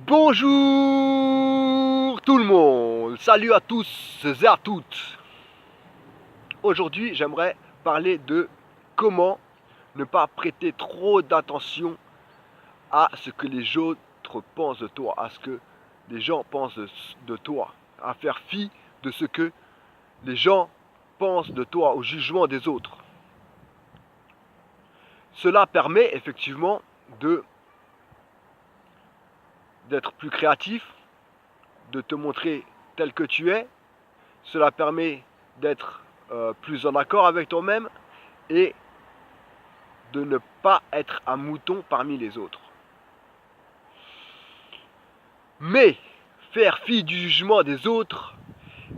Bonjour tout le monde, salut à tous et à toutes. Aujourd'hui j'aimerais parler de comment ne pas prêter trop d'attention à ce que les autres pensent de toi, à ce que les gens pensent de toi, à faire fi de ce que les gens pensent de toi, au jugement des autres. Cela permet effectivement d'être plus créatif, de te montrer tel que tu es. Cela permet d'être plus en accord avec toi-même et de ne pas être un mouton parmi les autres. Mais faire fi du jugement des autres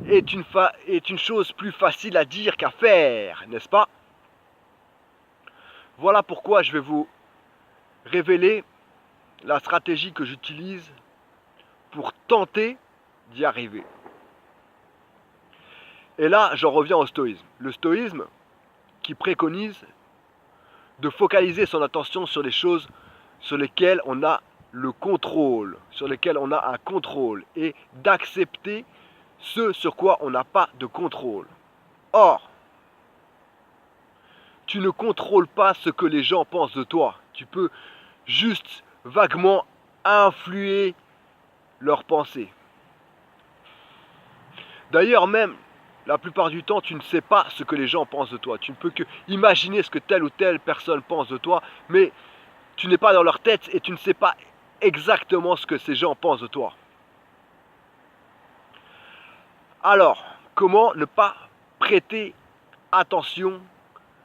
est une chose plus facile à dire qu'à faire, n'est-ce pas? Voilà pourquoi je vais vous révéler la stratégie que j'utilise pour tenter d'y arriver. Et là, j'en reviens au stoïsme. Le stoïsme qui préconise de focaliser son attention sur les choses sur lesquelles on a le contrôle, sur lesquelles on a un contrôle, et d'accepter ce sur quoi on n'a pas de contrôle. Or, tu ne contrôles pas ce que les gens pensent de toi. Tu peux juste vaguement influer leurs pensées. D'ailleurs, même la plupart du temps, tu ne sais pas ce que les gens pensent de toi. Tu ne peux que imaginer ce que telle ou telle personne pense de toi, mais tu n'es pas dans leur tête et tu ne sais pas exactement ce que ces gens pensent de toi. Alors, comment ne pas prêter attention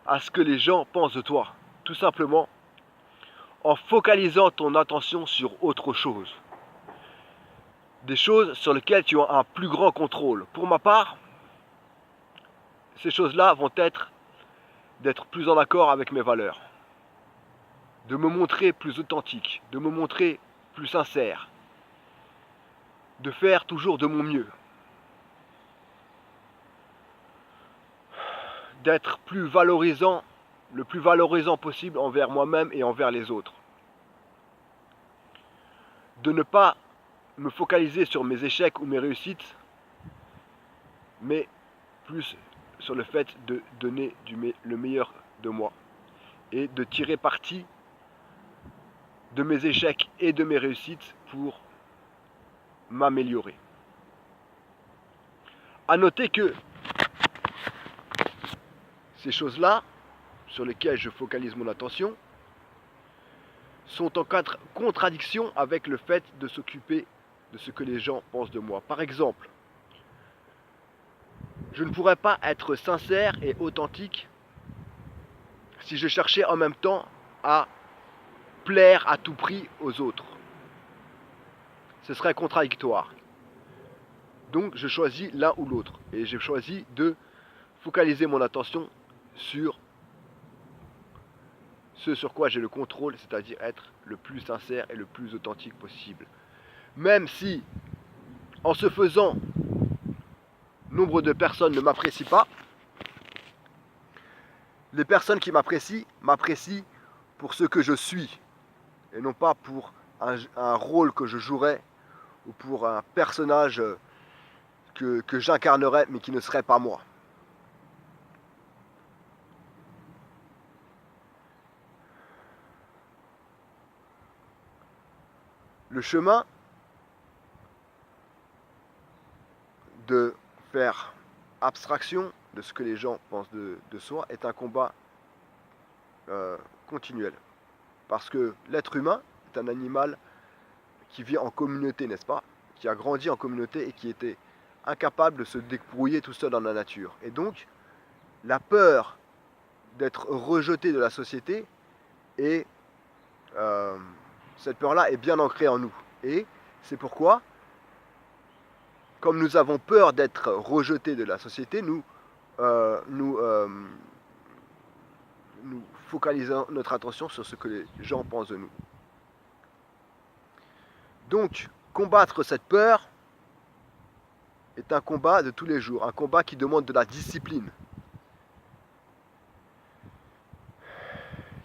à ce que les gens pensent de toi? Tout simplement en focalisant ton attention sur autre chose. Des choses sur lesquelles tu as un plus grand contrôle. Pour ma part, ces choses-là vont être d'être plus en accord avec mes valeurs, de me montrer plus authentique, de me montrer plus sincère, de faire toujours de mon mieux, d'être plus valorisant, le plus valorisant possible envers moi-même et envers les autres, de ne pas me focaliser sur mes échecs ou mes réussites, mais plus sur le fait de donner le meilleur de moi et de tirer parti de mes échecs et de mes réussites pour m'améliorer. À noter que ces choses-là, sur lesquelles je focalise mon attention, sont en contradiction avec le fait de s'occuper de ce que les gens pensent de moi. Par exemple, je ne pourrais pas être sincère et authentique si je cherchais en même temps à plaire à tout prix aux autres. Ce serait contradictoire. Donc je choisis l'un ou l'autre. Et j'ai choisi de focaliser mon attention sur ce sur quoi j'ai le contrôle, c'est-à-dire être le plus sincère et le plus authentique possible. Même si, en ce faisant, nombre de personnes ne m'apprécient pas, les personnes qui m'apprécient pour ce que je suis, et non pas pour un rôle que je jouerais, ou pour un personnage que j'incarnerais, mais qui ne serait pas moi. Le chemin de faire abstraction de ce que les gens pensent de soi est un combat continuel. Parce que l'être humain est un animal qui vit en communauté, n'est-ce pas? Qui a grandi en communauté et qui était incapable de se débrouiller tout seul dans la nature. Et donc, la peur d'être rejeté de la société, et cette peur-là est bien ancrée en nous. Et c'est pourquoi, comme nous avons peur d'être rejetés de la société, nous focalisons notre attention sur ce que les gens pensent de nous. Donc, combattre cette peur est un combat de tous les jours, un combat qui demande de la discipline,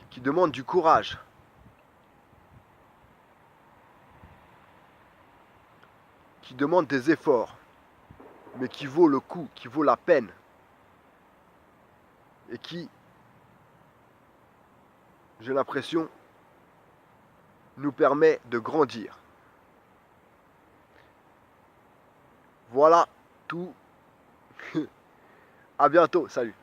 qui demande du courage. qui demande des efforts, mais qui vaut le coup, qui vaut la peine, et qui, j'ai l'impression, nous permet de grandir. Voilà tout. À bientôt, salut.